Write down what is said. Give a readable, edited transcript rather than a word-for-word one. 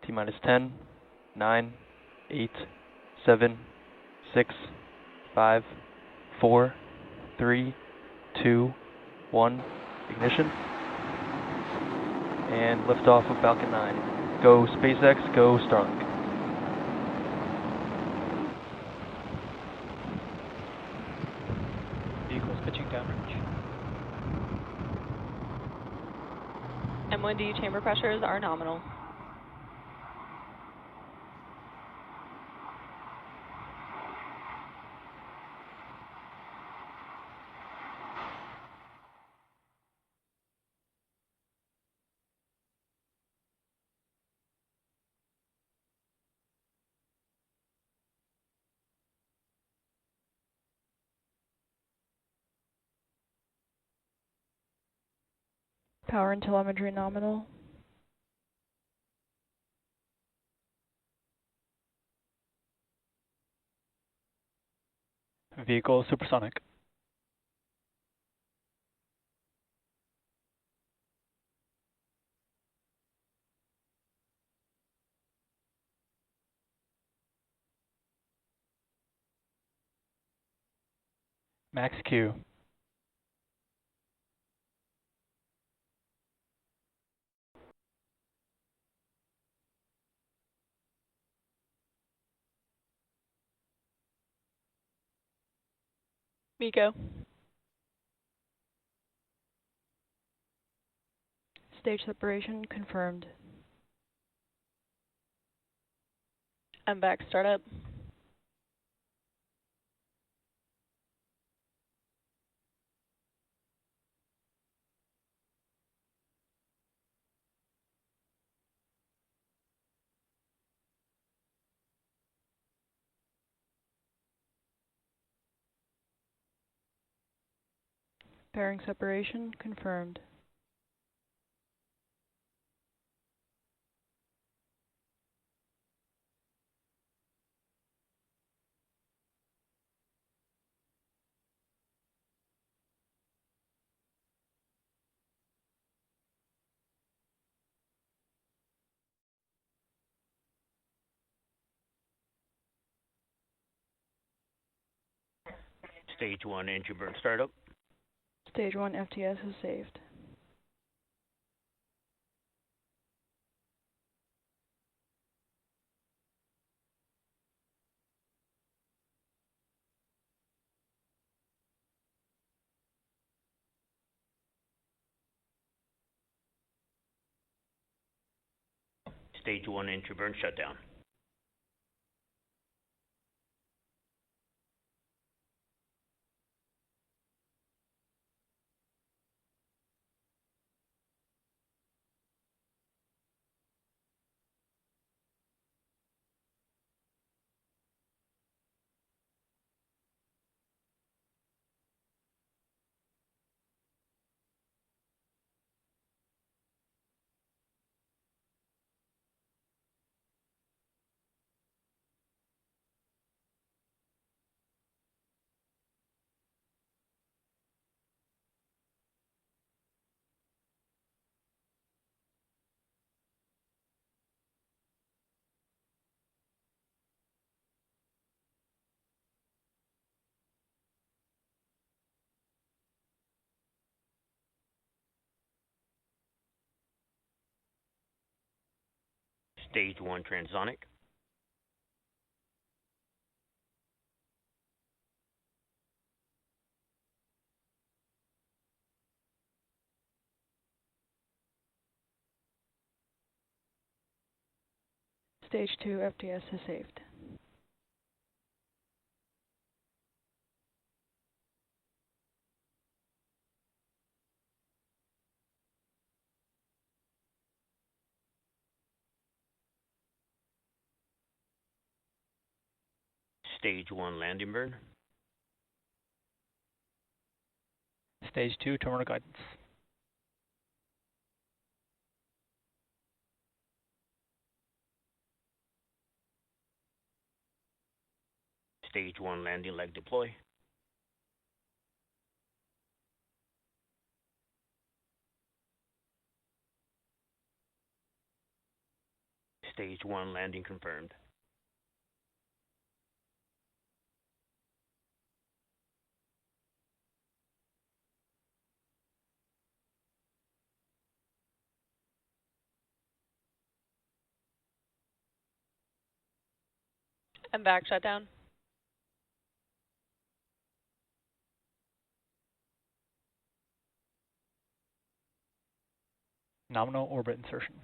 T-minus 10, 9, 8, 7, 6, 5, 4, 3, 2, 1. Ignition. And liftoff of Falcon 9. Go SpaceX, go Starlink. Vehicles pitching downrange. M1D chamber pressures are nominal. Power and telemetry nominal. Vehicle supersonic. Max Q. MECO. Stage separation confirmed. MVAC startup. Pairing separation confirmed. Stage 1 engine burn startup. Stage 1 FTS is saved. Stage 1 engine burn shutdown. Stage 1 transonic. Stage 2 FTS is saved. Stage 1 landing burn. Stage 2 terminal guidance. Stage 1 landing leg deploy. Stage 1 landing confirmed. And back shutdown. Nominal orbit insertion.